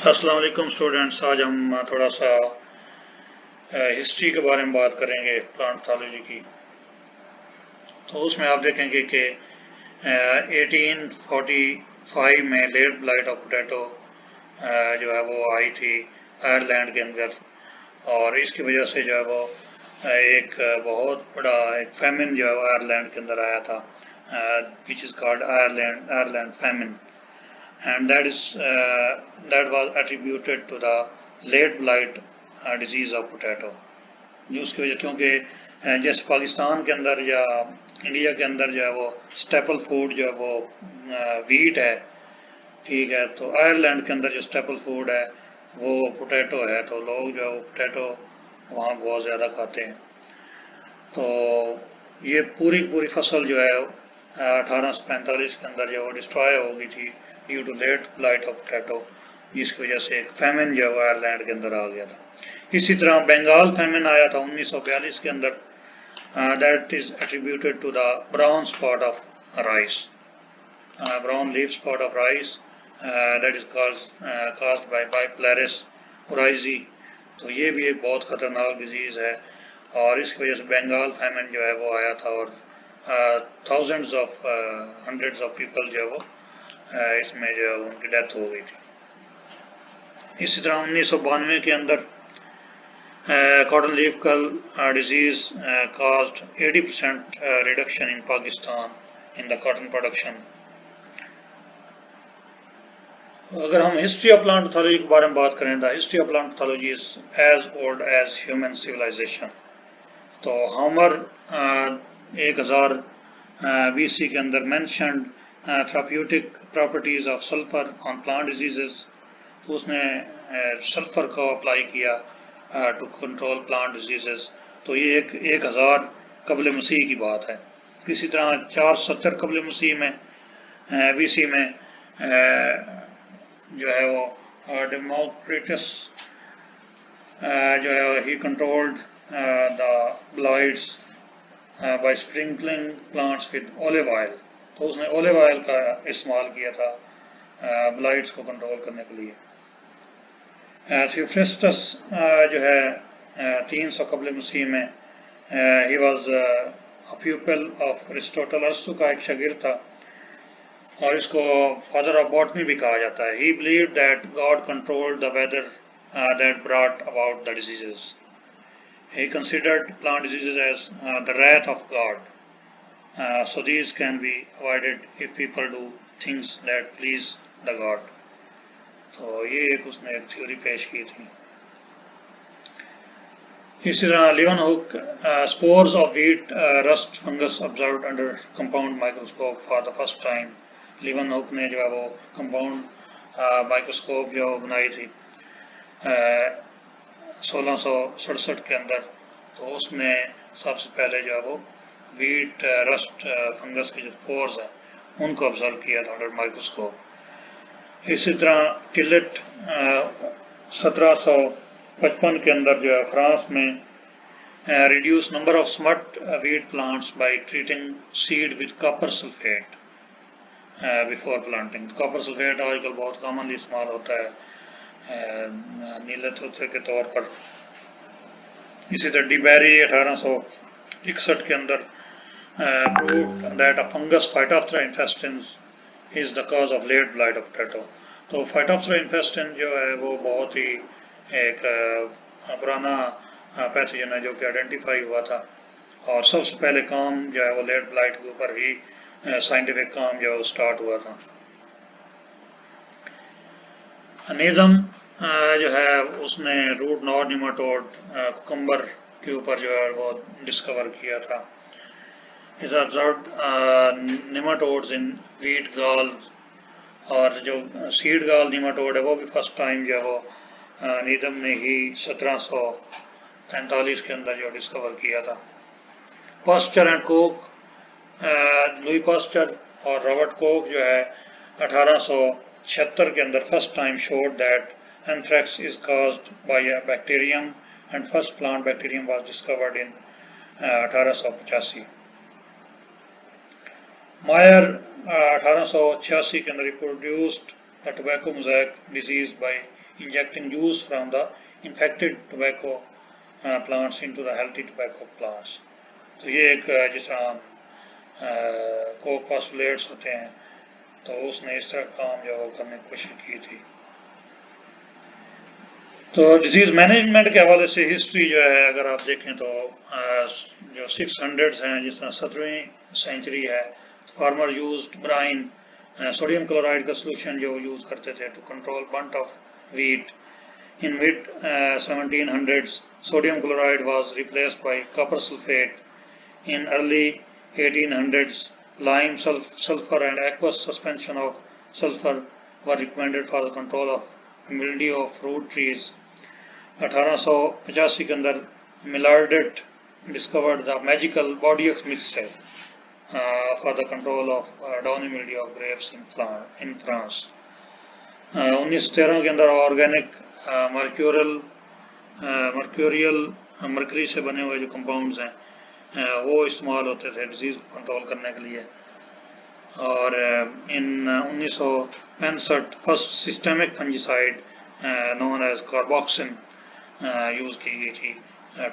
अस्सलाम वालेकुम स्टूडेंट्स। आज हम थोड़ा सा हिस्ट्री के बारे में बात करेंगे प्लांट पैथोलॉजी की। तो उसमें आप देखेंगे कि 1845 में लेट ब्लाइट ऑफ पोटैटो जो है वो आई थी आयरलैंड के अंदर, और इसकी वजह से जो है वो एक बहुत बड़ा एक फैमिन जो है वो आयरलैंड के अंदर आया था, which is called Ireland famine, and that was attributed to the late blight disease of potato। जो उसकी वजह, क्योंकि जैसे पाकिस्तान के अंदर या इंडिया के अंदर जो है वो स्टेपल फूड जो है वो वीट है, ठीक है। तो आयरलैंड के अंदर जो स्टेपल फूड है वो पोटैटो है, तो लोग जो है वो पोटैटो वहाँ बहुत ज़्यादा खाते हैं। तो ये पूरी फसल जो है 1845 के अंदर जो डिस्ट्रॉय हो गई थी due to late blight of potato, जिसकी वजह से एक फैमिन जो है आयरलैंड के अंदर आ गया था। इसी तरह बंगाल फैमिन आया था 1942 के अंदर, that is attributed to the brown spot of rice, brown leaf spot of rice, that is caused by Bipolaris oryzae. तो ये भी एक बहुत ख़तरनाक डिजीज़ है, और इसकी वजह से बंगाल फैमिन जो है वो आया था, और thousands of hundreds of people जो है वो इसमें जो है उनकी डेथ हो गई थी। इसी तरह 1992 के अंदर cotton leaf curl disease caused 80% reduction in Pakistan in the cotton production। अगर हम हिस्ट्री ऑफ प्लांट पैथोलॉजी के बारे में बात करें, the history of plant pathology is as old as human civilization. तो हमर 1000 BC के अंदर mentioned therapeutic properties of sulphur on plant diseases, तो उसने सल्फर को अप्लाई किया टू कंट्रोल प्लांट डिजीजेस। तो ये 1000 कबल मसीह की बात है। इसी तरह 470 कबल मसीह में BC में जो है वो डेमोक्रिटस जो है ही controlled the blights by sprinkling plants with olive oil. तो उसने ऑलिव ऑयल का इस्तेमाल किया था ब्लाइट्स को कंट्रोल करने के लिए। थियोफ्रिस्टस जो है 300 कबल मसीह में, he was a pupil of Aristotle, अरस्तु का एक शागिर्द था, और इसको फादर ऑफ बॉटनी भी कहा जाता है। ही believed that God controlled the whether that brought about the diseases. He considered plant diseases as the wrath of God, so these can be avoided if people do things that please the God। तो ये एक उसने एक theory पेश की थी। इसी तरह Leeuwenhoek spores of wheat rust fungus observed under compound microscope for the first time. Leeuwenhoek ने जो है वो कंपाउंड माइक्रोस्कोप जो बनाई थी 1667 के अंदर, तो उसमें सबसे पहले जो है वो व्हीट रस्ट फंगस के जो स्पोर्स हैं उनको ऑब्जर्व किया था अंडर माइक्रोस्कोप। इसी तरह टिलेट 1755 के अंदर जो है फ्रांस में reduce number of smut wheat plants by treating seed with copper sulphate before planting. Copper sulphate आजकल बहुत कॉमनली इस्तेमाल होता है नीले थोथे के तौर पर। इसी तरह डिबेरी 1861 के अंदर proved that a fungus Phytophthora infestans is the cause of late blight of potato। तो Phytophthora infestans जो है वो बहुत ही एक पुराना पैथोजन है जो कि आइडेंटिफाई हुआ था, और सबसे पहले काम जो है वो लेट ब्लाइट के ऊपर ही साइंटिफिक काम जो है स्टार्ट हुआ था। अनिदम जो है उसने रूट नॉड निमाटोड कुकम्बर के ऊपर जो है वो डिस्कवर किया था। Is observed nematodes in wheat gall, और जो सीड गॉल निमाटोड है वो भी फर्स्ट टाइम जो है वो नीदम ने ही 1743 के अंदर जो डिस्कवर किया था। Pasteur and Koch, Louis Pasteur और रॉबर्ट कोक जो है 1876 के अंदर first time showed that anthrax is caused by a bacterium, and first plant bacterium was discovered in 1885। Meyer 1886 के अंदर reproduced the tobacco mosaic disease by injecting juice from the infected tobacco plants into the healthy tobacco plants. तो ये एक जिस तरह Coke postulates होते हैं, तो उसने इस तरह काम जो करने की कोशिश की थी। तो डिजीज मैनेजमेंट के हवाले से हिस्ट्री जो है अगर आप देखें तो जो 600s हैं, जिस तरह 17वीं सेंचुरी है, farmer used brine sodium chloride का सोल्यूशन जो यूज करते थे to control bunt of wheat. In mid 1700s, sodium chloride was replaced by copper sulfate. In early 1800s, lime, sulfur and aqueous suspension of sulfur were recommended for the control of mildew of fruit trees. 1885 के अंदर मिलार्डेट discovered the magical bodex mixture for the control of downy mildew of grapes in France. 1913 के अंदर organic mercury से बने हुए जो compounds हैं वो इस्तेमाल होते थे डिजीज को कंट्रोल करने के लिए। और in 1965 first systemic fungicide known as carboxin use की गई थी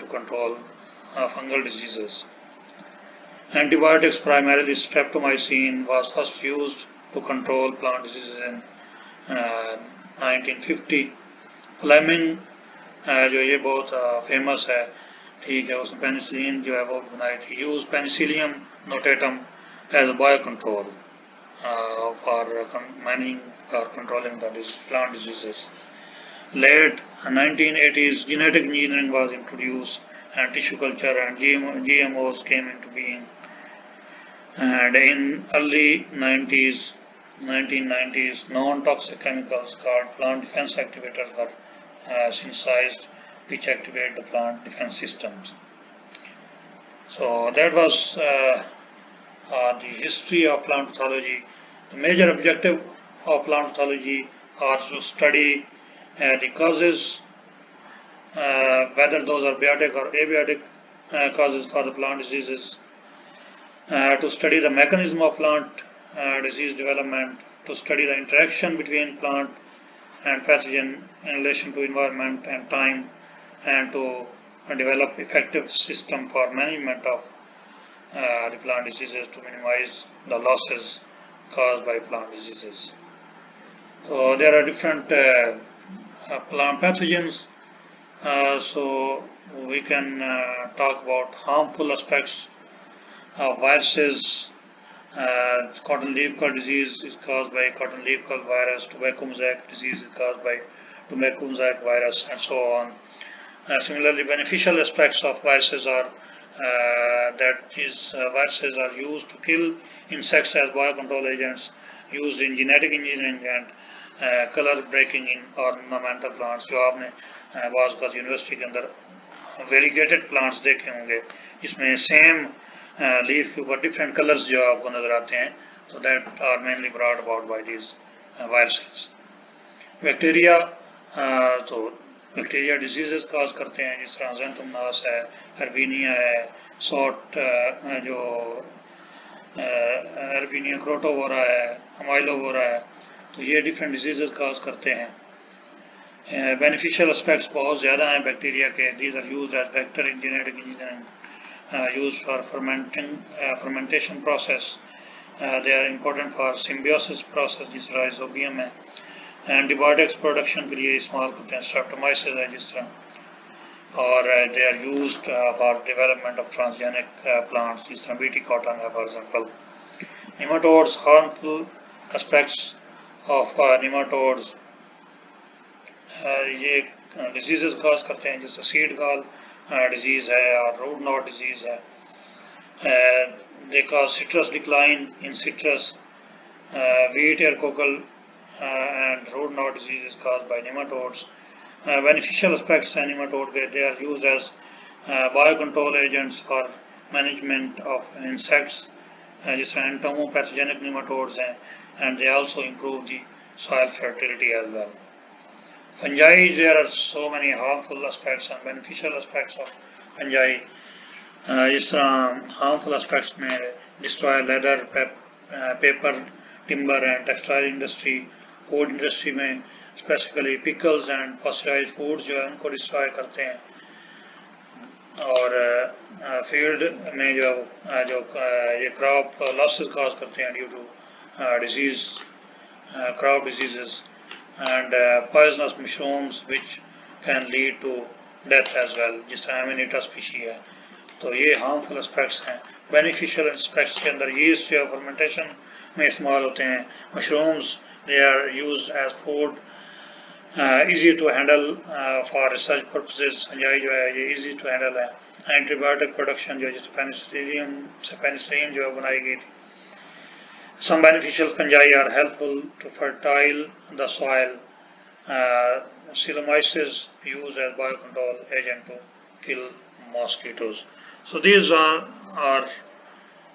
to control fungal diseases. Antibiotics primarily streptomycin was first used to control plant diseases in 1950। Fleming जो ये बहुत फेमस है, ठीक है, उसने पेनिसिलिन जो है वो बनाई थी। Use penicillium notatum as bio control for controlling the plant diseases. Late 1980s, genetic engineering was introduced and tissue culture and GMOs came into being. And in early 1990s, non-toxic chemicals called plant defense activators were synthesized, which activate the plant defense systems. So that was the history of plant pathology. The major objective of plant pathology are to study the causes, whether those are biotic or abiotic causes for the plant diseases, to study the mechanism of plant disease development, to study the interaction between plant and pathogen in relation to environment and time, and to develop effective system for management of the plant diseases to minimize the losses caused by plant diseases. So there are different plant pathogens, so we can talk about harmful aspects of viruses. Cotton leaf curl disease is caused by cotton leaf curl virus, tobacco mosaic disease is caused by tobacco mosaic virus, and so on. Similarly, beneficial aspects of viruses are that these viruses are used to kill insects as biocontrol agents, used in genetic engineering and colour breaking in ornamental plants, जो आपने बाज़ का university के अंदर variegated plants देखे होंगे जिसमें same leaf के ऊपर डिफरेंट कलर्स जो आपको नज़र आते हैं, तो that are mainly brought about by these viruses. Bacteria, तो बैक्टीरिया डिजीजेस काज करते हैं, जिस तरह ज़ेंथोमोनास है, हर्बीनिया है, सॉट जो हर्बीनिया क्रोटोवोरा है, अमाइलोवोरा है, तो ये डिफरेंट डिजीजेस काज करते हैं। बेनिफिशियल एस्पेक्ट्स बहुत ज़्यादा हैं बैक्टीरिया के। These are used as vector in genetic engineering, used for fermentation process, they are important for symbiosis process, जिस तरह राइजोबियम है। एंटीबायोटिक्स प्रोडक्शन के लिए इस्तेमाल करते हैं, स्ट्रेप्टोमाइसिस है जिस तरह, और they are used for development of transgenic plants, जिस तरह बीटी कॉटन है for example. Nematodes, harmful aspects of nematodes, ये डिजीजेस काज करते हैं, जैसे सीड गॉल डिजीज है और रूट नॉट डिजीज है। They cause citrus decline in citrus, wheat ear cockle and root knot disease is caused by nematodes. Beneficial aspects of nematode, they are used as biocontrol agents for management of insects, जिस तरह entomopathogenic nematodes हैं, and they also improve the soil fertility as well. Fungi, there are so many harmful aspects and beneficial aspects of fungi. जिस तरह harmful aspects में destroy leather, paper, timber and textile industry, food industry में specifically pickles and fossilised foods जो है उनको destroy करते हैं, और फील्ड में जो ये क्रॉप लॉसेस कॉज करते हैं due to disease, crop diseases, and poisonous mushrooms which can lead to death as well, जिस तरह एमिनेटा स्पीशी है। तो ये हार्मफुल एस्पेक्ट्स हैं। बेनिफिशियल एस्पेक्ट्स के अंदर यीस्ट जो फर्मेंटेशन में इस्तेमाल होते हैं, mushrooms they are use as food, easy to handle for research purposes, fungi जो है ये easy to handle है। एंटीबायोटिक प्रोडक्शन जो जिस पेनिसिलिन जो बनाई गई थी। Some beneficial fungi are helpful to fertile the soil. Coelomyces used as biocontrol agent to kill mosquitoes. So these are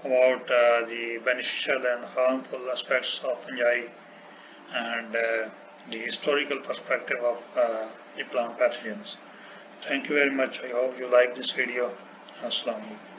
about the beneficial and harmful aspects of fungi and the historical perspective of the plant pathogens. Thank you very much. I hope you like this video. Assalamu alaikum.